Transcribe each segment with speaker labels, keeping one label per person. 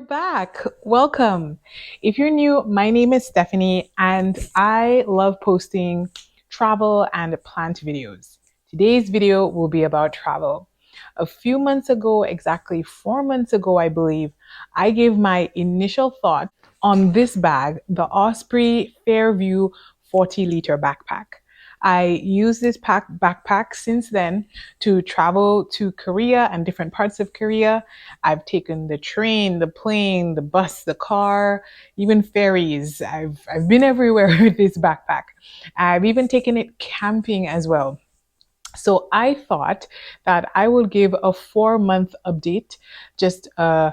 Speaker 1: Back. Welcome. If you're new, my name is Stephanie and I love posting travel and plant videos. Today's video will be about travel. A few months ago, exactly 4 months ago, I believe, I gave my initial thought on this bag, the Osprey Fairview 40-liter backpack. I use this backpack since then to travel to Korea and different parts of Korea. I've taken the train, the plane, the bus, the car, even ferries. I've been everywhere with this backpack. I've even taken it camping as well. So I thought that I will give a 4 month update, just a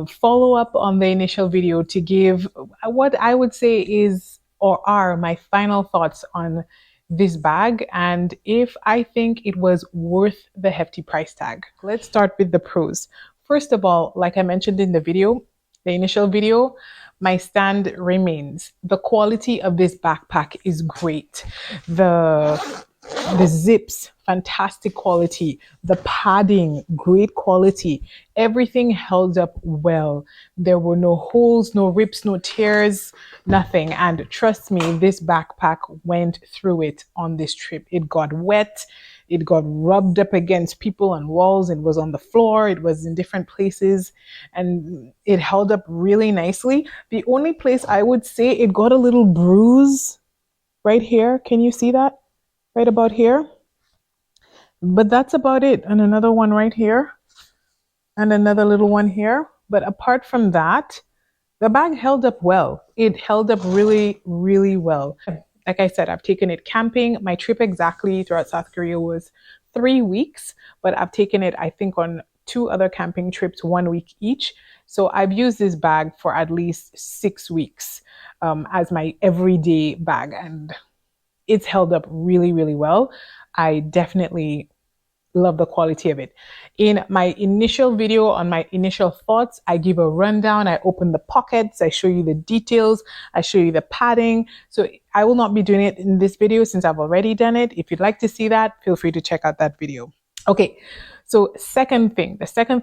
Speaker 1: follow up on the initial video to give what I would say is or are my final thoughts on this bag and if I think it was worth the hefty price tag. Let's start with the pros. First of all, like I mentioned in the video, the initial video, my stand remains. The quality of this backpack is great. The zips, fantastic quality. The padding, great quality. Everything held up well. There were no holes, no rips, no tears, nothing. And trust me, this backpack went through it on this trip. It got wet. It got rubbed up against people and walls. It was on the floor. It was in different places and it held up really nicely. The only place I would say it got a little bruise right here. Can you see that? Right about here. But that's about it. And another one right here. And another little one here. But apart from that, the bag held up well. It held up really, really well. Like I said, I've taken it camping. My trip exactly throughout South Korea was 3 weeks, but I've taken it, I think, on 2 other camping trips, 1 week each. So I've used this bag for at least 6 weeks as my everyday bag. And it's held up really, really well. I definitely love the quality of it. In my initial video on my initial thoughts, I give a rundown. I open the pockets. I show you the details. I show you the padding. So I will not be doing it in this video since I've already done it. If you'd like to see that, feel free to check out that video. Okay. So the second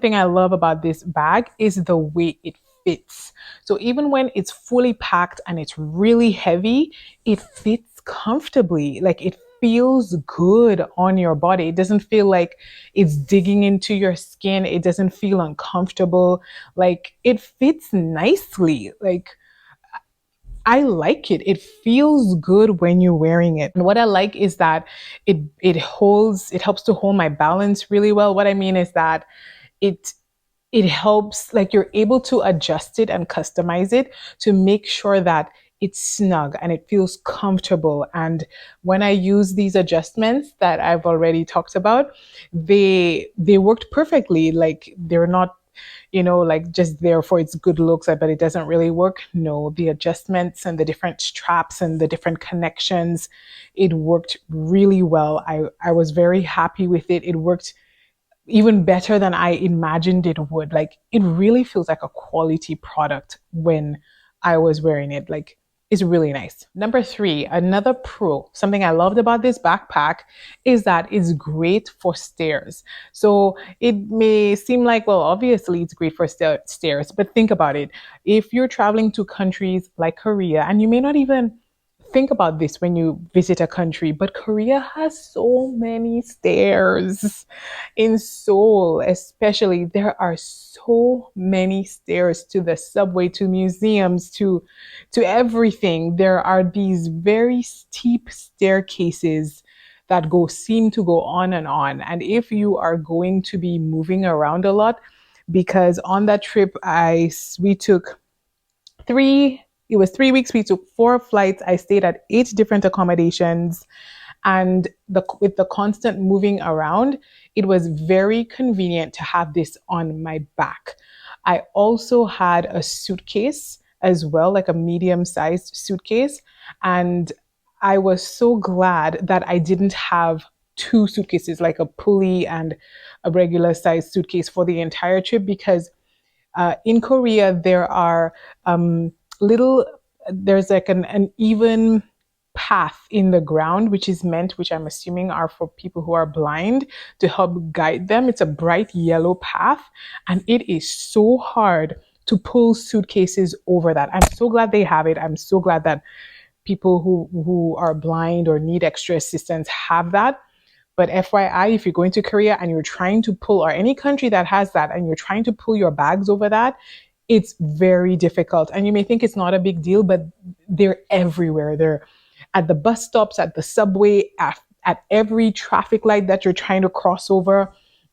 Speaker 1: thing I love about this bag is the way it fits. So even when it's fully packed and it's really heavy, it fits comfortably. Like it feels good on your body. It doesn't feel like it's digging into your skin. It doesn't feel uncomfortable. Like it fits nicely. Like I like it. It feels good when you're wearing it. And what I like is that it helps to hold my balance really well. What I mean is that it helps, like you're able to adjust it and customize it to make sure that it's snug and it feels comfortable. And when I use these adjustments that I've already talked about, they worked perfectly. Like they're not, like just there for its good looks, but it doesn't really work. No, the adjustments and the different straps and the different connections, it worked really well. I was very happy with it. It worked even better than I imagined it would. Like it really feels like a quality product when I was wearing it. Like it's really nice. Number 3, another pro, something I loved about this backpack is that it's great for stairs. So it may seem like, well, obviously it's great for stairs, but think about it. If you're traveling to countries like Korea, and you may not even think about this when you visit a country, but Korea has so many stairs. In Seoul, especially, there are so many stairs to the subway, to museums, to everything. There are these very steep staircases that seem to go on and on. And if you are going to be moving around a lot, because on that trip, we took it was 3 weeks. We took 4 flights. I stayed at 8 different accommodations. And with the constant moving around, it was very convenient to have this on my back. I also had a suitcase as well, like a medium-sized suitcase. And I was so glad that I didn't have 2 suitcases, like a pulley and a regular sized suitcase for the entire trip, because in Korea, there are there's like an even path in the ground, which I'm assuming are for people who are blind to help guide them. It's a bright yellow path and it is so hard to pull suitcases over that. I'm so glad they have it. I'm so glad that people who are blind or need extra assistance have that. But FYI, if you're going to Korea and you're trying to pull, or any country that has that, and you're trying to pull your bags over that, it's very difficult. And you may think it's not a big deal, but they're everywhere. They're at the bus stops, at the subway, at every traffic light that you're trying to cross over.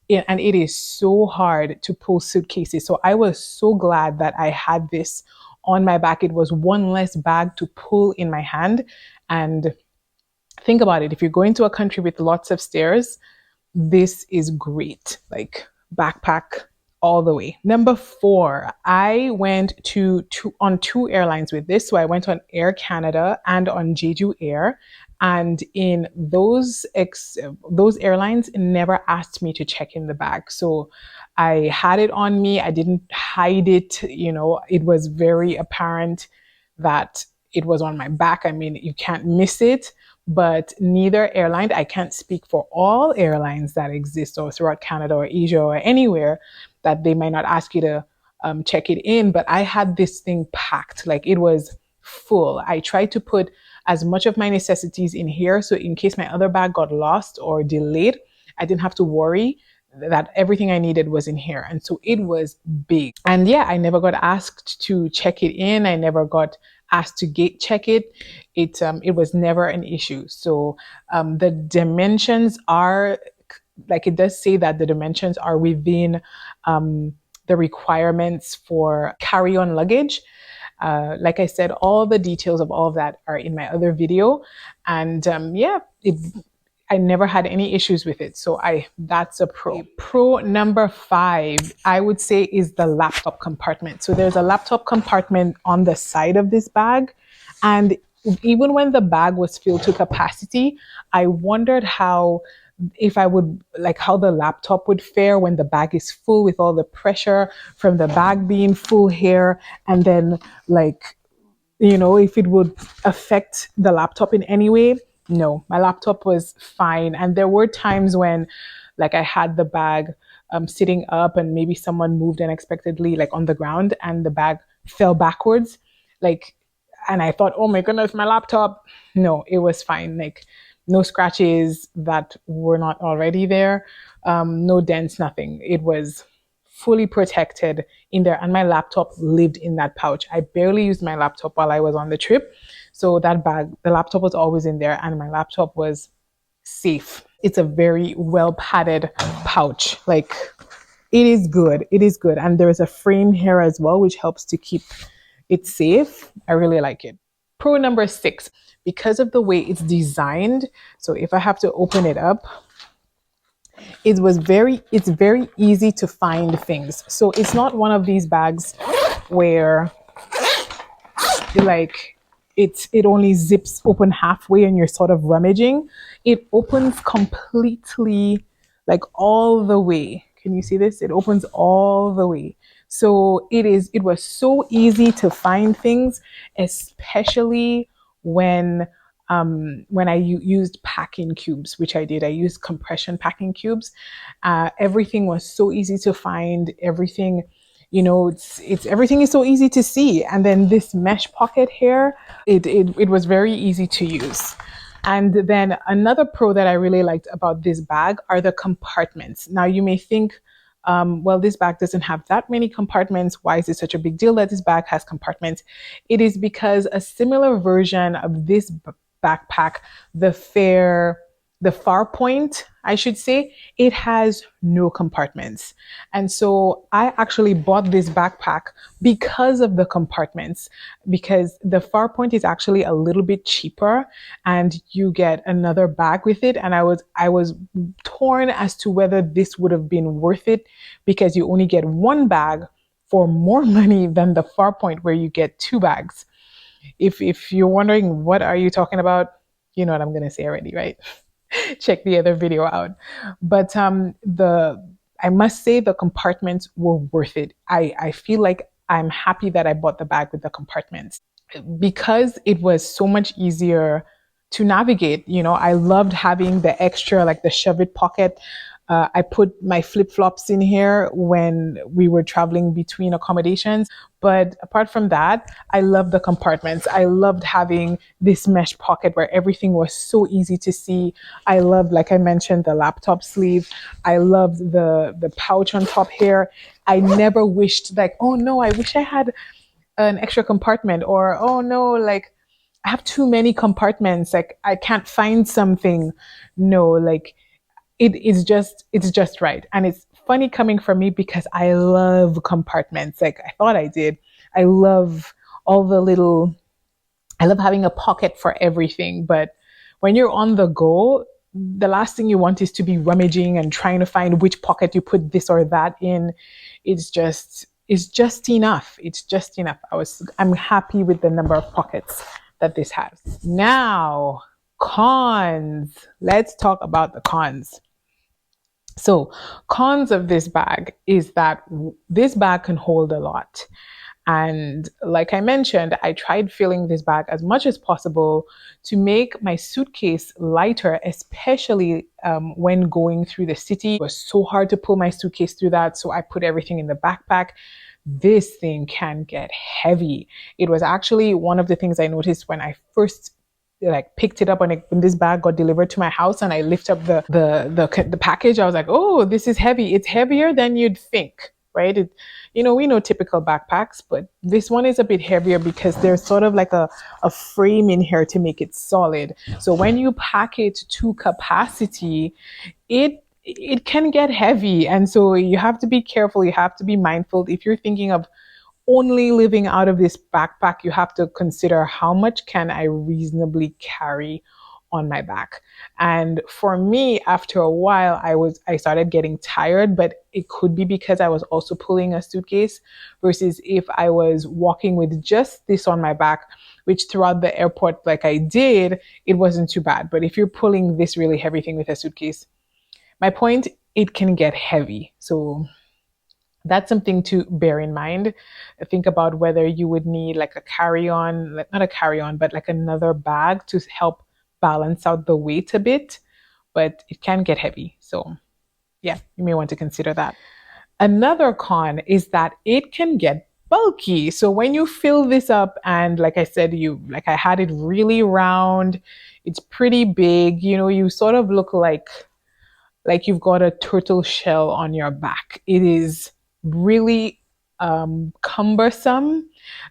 Speaker 1: And it is so hard to pull suitcases. So I was so glad that I had this on my back. It was one less bag to pull in my hand. And think about it. If you're going to a country with lots of stairs, this is great. Like, backpack all the way. Number 4, I went on two airlines with this. So I went on Air Canada and on Jeju Air. And in those airlines never asked me to check in the bag. So I had it on me. I didn't hide it. It was very apparent that it was on my back. I mean, you can't miss it. But neither airline, I can't speak for all airlines that exist or throughout Canada or Asia or anywhere, that they might not ask you to check it in. But I had this thing packed, like it was full. I tried to put as much of my necessities in here, so in case my other bag got lost or delayed, I didn't have to worry, that everything I needed was in here. And so it was big. And yeah, I never got asked to check it in. I never got asked to gate check it. It was never an issue. So the dimensions are, like, it does say that the dimensions are within the requirements for carry-on luggage. Like I said, all the details of all of that are in my other video. And I never had any issues with it. So that's a pro. Pro number 5, I would say, is the laptop compartment. So there's a laptop compartment on the side of this bag. And even when the bag was filled to capacity, I wondered how the laptop would fare when the bag is full, with all the pressure from the bag being full here. And then, if it would affect the laptop in any way. No, my laptop was fine. And there were times when, I had the bag sitting up and maybe someone moved unexpectedly, on the ground, and the bag fell backwards. And I thought, oh my goodness, my laptop. No, it was fine. No scratches that were not already there. No dents, nothing. It was fully protected in there. And my laptop lived in that pouch. I barely used my laptop while I was on the trip. So that bag, the laptop was always in there, and my laptop was safe. It's a very well padded pouch. It is good. It is good. And there is a frame here as well, which helps to keep it safe. I really like it. Pro number 6, because of the way it's designed. So if I have to open it up, it's very easy to find things. So it's not one of these bags where it only zips open halfway and you're sort of rummaging. It opens completely, all the way. Can you see this? It opens all the way. So it was so easy to find things, especially when I used packing cubes, which I did. I used compression packing cubes. Everything was so easy to find. Everything, everything is so easy to see. And then this mesh pocket here, it was very easy to use. And then another pro that I really liked about this bag are the compartments. Now you may think, well, this bag doesn't have that many compartments. Why is it such a big deal that this bag has compartments? It is because a similar version of this backpack, the Farpoint, I should say, it has no compartments. And so I actually bought this backpack because of the compartments, because the Farpoint is actually a little bit cheaper and you get another bag with it. And I was torn as to whether this would have been worth it, because you only get one bag for more money than the Farpoint, where you get 2 bags. If you're wondering, what are you talking about? You know what I'm going to say already, right? Check the other video out. But I must say the compartments were worth it. I feel like I'm happy that I bought the bag with the compartments, because it was so much easier to navigate. I loved having the extra, the shove it pocket I put my flip flops in here when we were traveling between accommodations. But apart from that, I love the compartments. I loved having this mesh pocket where everything was so easy to see. I loved, like I mentioned, the laptop sleeve. I loved the pouch on top here. I never wished like, oh no, I wish I had an extra compartment, or oh no, like I have too many compartments, like I can't find something. No, like it's just right. And it's funny coming from me because I love compartments. Like I thought I did. I love all the little, I love having a pocket for everything. But when you're on the go, the last thing you want is to be rummaging and trying to find which pocket you put this or that in. It's just enough. It's just enough. I'm happy with the number of pockets that this has. Now, cons. Let's talk about the cons. So, cons of this bag is that this bag can hold a lot. And like I mentioned, I tried filling this bag as much as possible to make my suitcase lighter, especially when going through the city. It was so hard to pull my suitcase through that, so I put everything in the backpack. This thing can get heavy. It was actually one of the things I noticed when I first like picked it up when this bag got delivered to my house, and I lift up the package. I was like, oh, this is heavy. It's heavier than you'd think, right? We know typical backpacks, but this one is a bit heavier because there's sort of like a frame in here to make it solid. So when you pack it to capacity, it can get heavy. And so you have to be careful. You have to be mindful. If you're thinking of only living out of this backpack, you have to consider how much can I reasonably carry on my back. And for me, after a while, I started getting tired, but it could be because I was also pulling a suitcase versus if I was walking with just this on my back, which throughout the airport, like I did, it wasn't too bad. But if you're pulling this really heavy thing with a suitcase, my point, it can get heavy. So that's something to bear in mind. Think about whether you would need like a carry-on, like not a carry-on, but like another bag to help balance out the weight a bit, but it can get heavy. So yeah, you may want to consider that. Another con is that it can get bulky. So when you fill this up, and like I said, I had it really round, it's pretty big, you sort of look like you've got a turtle shell on your back. It is really cumbersome.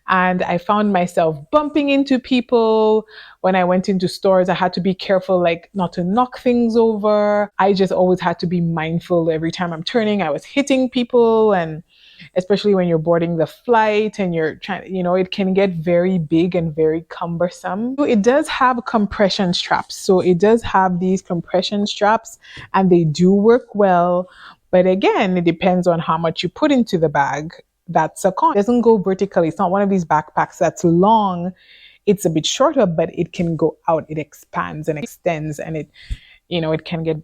Speaker 1: And I found myself bumping into people. When I went into stores, I had to be careful, like not to knock things over. I just always had to be mindful every time I'm turning. I was hitting people, and especially when you're boarding the flight and you're trying, it can get very big and very cumbersome. It does have compression straps. So it does have these compression straps, and they do work well. But again, it depends on how much you put into the bag. That's a con. It doesn't go vertically. It's not one of these backpacks that's long. It's a bit shorter, but it can go out. It expands and extends, and it can get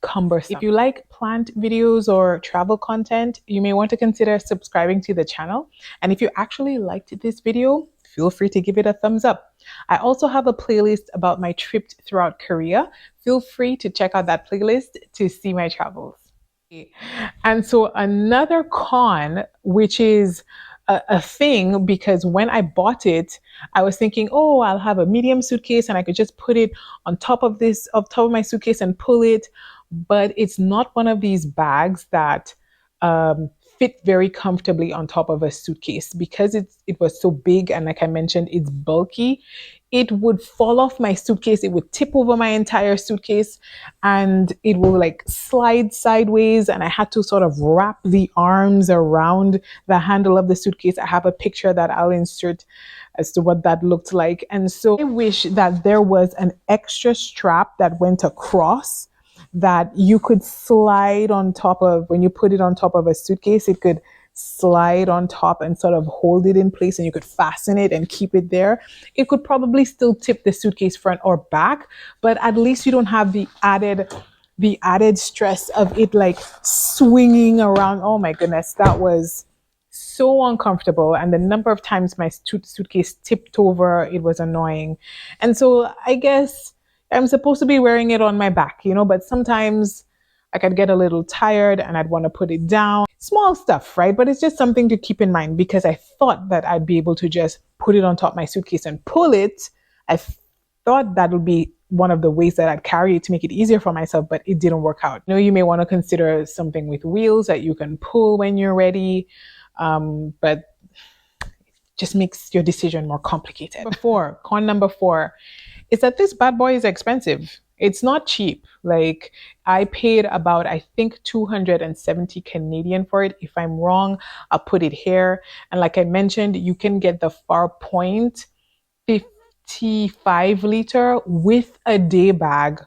Speaker 1: cumbersome. If you like plant videos or travel content, you may want to consider subscribing to the channel. And if you actually liked this video, feel free to give it a thumbs up. I also have a playlist about my trip throughout Korea. Feel free to check out that playlist to see my travels. And so another con, which is a thing, because when I bought it, I was thinking, oh, I'll have a medium suitcase and I could just put it on top of my suitcase and pull it. But it's not one of these bags that fit very comfortably on top of a suitcase, because it was so big, and like I mentioned, it's bulky. It would fall off my suitcase. It would tip over my entire suitcase, and it will like slide sideways, and I had to sort of wrap the arms around the handle of the suitcase. I have a picture that I'll insert as to what that looked like. And so I wish that there was an extra strap that went across that you could slide on top of. When you put it on top of a suitcase, it could slide on top and sort of hold it in place, and you could fasten it and keep it there. It could probably still tip the suitcase front or back, but at least you don't have the added stress of it like swinging around. Oh my goodness, that was so uncomfortable. And the number of times my suitcase tipped over, it was annoying. And so I guess I'm supposed to be wearing it on my back, but sometimes Like I'd get a little tired and I'd want to put it down. Small stuff, right? But it's just something to keep in mind because I thought that I'd be able to just put it on top of my suitcase and pull it. I thought that would be one of the ways that I'd carry it to make it easier for myself, but it didn't work out. You may want to consider something with wheels that you can pull when you're ready, but just makes your decision more complicated. Con number four is that this bad boy is expensive. It's not cheap. Like I paid about, I think 270 Canadian for it. If I'm wrong, I'll put it here. And like I mentioned, you can get the Farpoint 55 liter with a day bag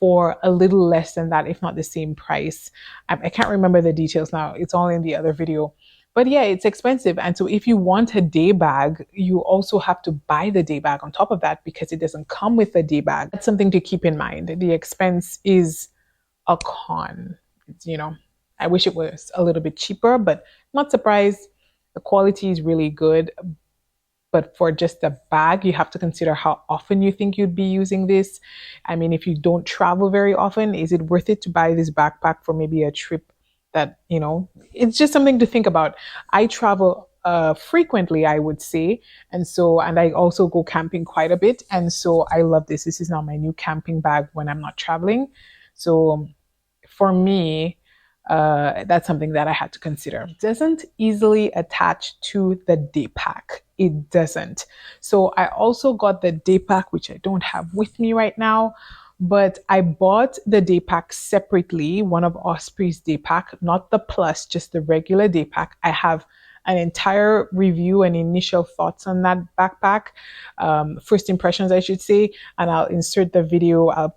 Speaker 1: for a little less than that, if not the same price. I can't remember the details now. It's all in the other video. But yeah, it's expensive. And so if you want a day bag, you also have to buy the day bag on top of that because it doesn't come with a day bag. That's something to keep in mind. The expense is a con. I wish it was a little bit cheaper, but not surprised. The quality is really good. But for just a bag, you have to consider how often you think you'd be using this. I mean, if you don't travel very often, is it worth it to buy this backpack for maybe a trip that, it's just something to think about. I travel frequently, I would say. And I also go camping quite a bit. And so I love this. This is now my new camping bag when I'm not traveling. So for me, that's something that I had to consider. It doesn't easily attach to the daypack. It doesn't. So I also got the daypack, which I don't have with me right now, but I bought the daypack separately, one of Osprey's daypack, not the plus, just the regular daypack. I have an entire review and initial thoughts on that backpack, first impressions, I should say, and I'll insert the video. I'll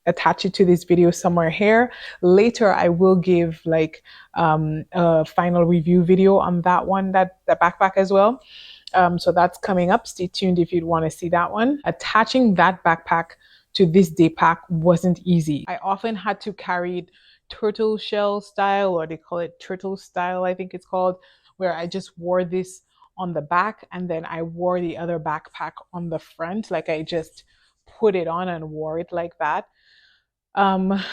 Speaker 1: attach it to this video somewhere here. Later, I will give like a final review video on that one, the backpack as well. So that's coming up. Stay tuned if you'd want to see that one. Attaching that backpack to this day pack wasn't easy. I often had to carry it turtle shell style, or they call it turtle style, I think it's called, where I just wore this on the back and then I wore the other backpack on the front. Like I just put it on and wore it like that. And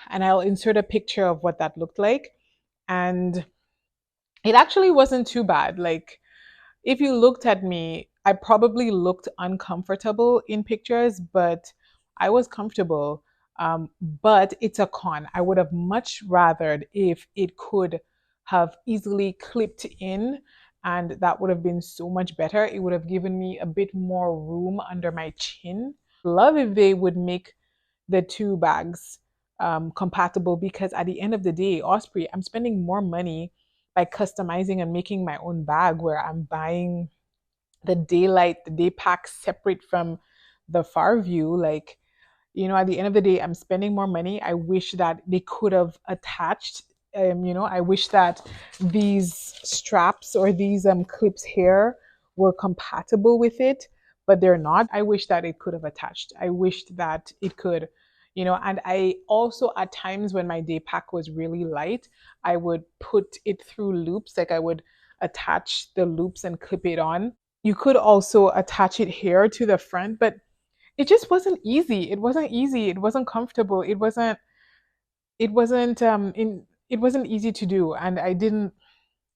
Speaker 1: I'll insert a picture of what that looked like. And it actually wasn't too bad. Like if you looked at me, I probably looked uncomfortable in pictures, but I was comfortable. But it's a con. I would have much rathered if it could have easily clipped in, and that would have been so much better. It would have given me a bit more room under my chin. Love if they would make the two bags compatible, because at the end of the day, Osprey, I'm spending more money by customizing and making my own bag, where I'm buying the day pack separate from the FAIRVIEW. Like, at the end of the day, I'm spending more money. I wish that they could have attached, I wish that these straps or these clips here were compatible with it, but they're not. I wish that it could have attached. I wished that it could, and I also, at times when my day pack was really light, I would put it through loops. Like I would attach the loops and clip it on. You could also attach it here to the front, but it just wasn't easy. It wasn't easy. It wasn't comfortable. It wasn't easy to do. And I didn't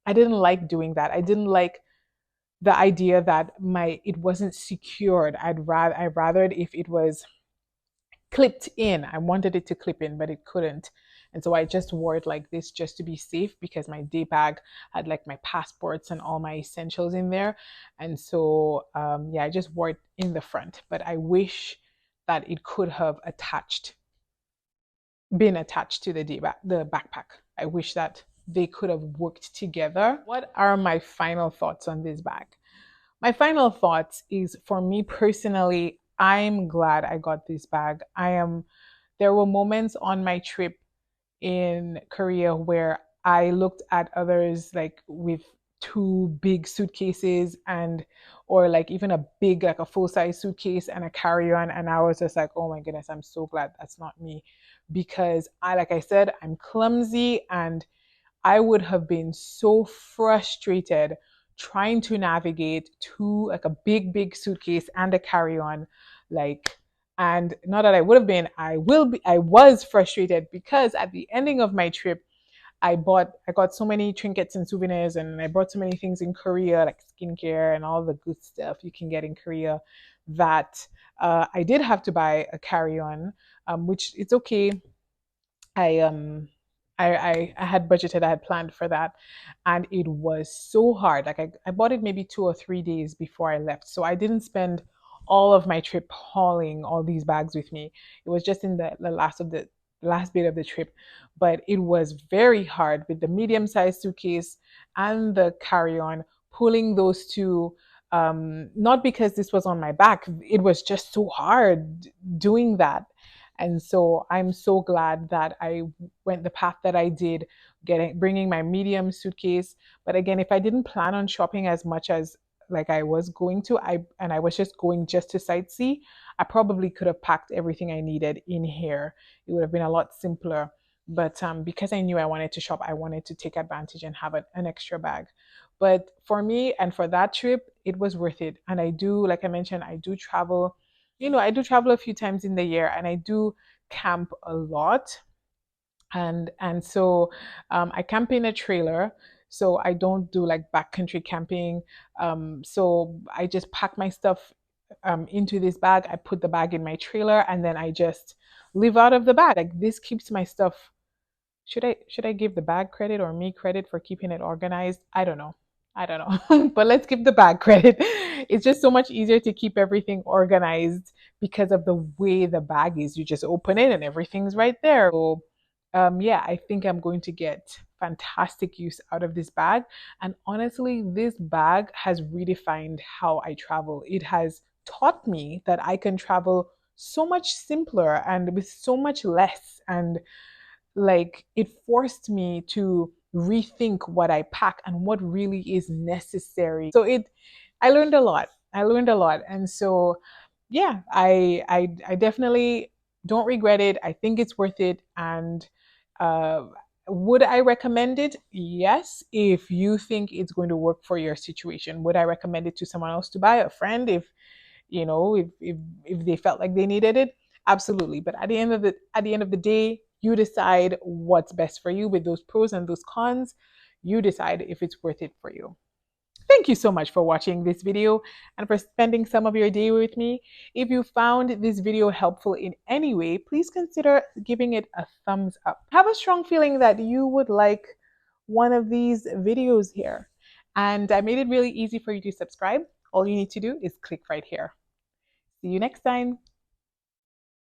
Speaker 1: like doing that. I didn't like the idea that it wasn't secured. I rathered if it was clipped in. I wanted it to clip in, but it couldn't. And so I just wore it like this just to be safe, because my day bag had like my passports and all my essentials in there. And so, yeah, I just wore it in the front, but I wish that it could have been attached to the backpack. I wish that they could have worked together. What are my final thoughts on this bag? My final thoughts is, for me personally, I'm glad I got this bag. There were moments on my trip in Korea where I looked at others like with two big suitcases or like even a big, like a full-size suitcase and a carry-on, and I was just like, oh my goodness, I'm so glad that's not me, because like I said, I'm clumsy, and I would have been so frustrated trying to navigate like a big suitcase and a carry-on. Like And not that I would have been, I will be, I was frustrated because at the ending of my trip, I got so many trinkets and souvenirs, and I bought so many things in Korea, like skincare and all the good stuff you can get in Korea, that I did have to buy a carry-on, which it's okay. I um I had budgeted, I had planned for that, and it was so hard. Like I bought it maybe 2 or 3 days before I left. So I didn't spend all of my trip hauling all these bags with me. It was just in the last bit of the trip. But it was very hard with the medium-sized suitcase and the carry-on, pulling those two. Not because this was on my back, it was just so hard doing that. And so I'm so glad that I went the path that I did, bringing my medium suitcase. But again, if I didn't plan on shopping as much as like I was going to, I was just going just to sightsee, I probably could have packed everything I needed in here. It would have been a lot simpler. But because I knew I wanted to shop, I wanted to take advantage and have an extra bag. But for me and for that trip, it was worth it. And I do, like I mentioned, I do travel. I do travel a few times in the year, and I do camp a lot. And so I camp in a trailer, so I don't do like backcountry camping. So I just pack my stuff into this bag. I put the bag in my trailer, and then I just live out of the bag. Like, this keeps my stuff. Should I give the bag credit or me credit for keeping it organized? I don't know. I don't know. But let's give the bag credit. It's just so much easier to keep everything organized because of the way the bag is. You just open it and everything's right there. So yeah, I think I'm going to get fantastic use out of this bag. And honestly, this bag has redefined how I travel. It has taught me that I can travel so much simpler and with so much less. And like, it forced me to rethink what I pack and what really is necessary. So I learned a lot. I learned a lot. And so yeah, I definitely don't regret it. I think it's worth it. And uh would I recommend it? Yes, if you think it's going to work for your situation. Would I recommend it to someone else to buy, a friend, if they felt like they needed it? Absolutely. But at the end of the day, you decide what's best for you with those pros and those cons. You decide if it's worth it for you. Thank you so much for watching this video and for spending some of your day with me. If you found this video helpful in any way, please consider giving it a thumbs up. I have a strong feeling that you would like one of these videos here. And I made it really easy for you to subscribe. All you need to do is click right here. See you next time.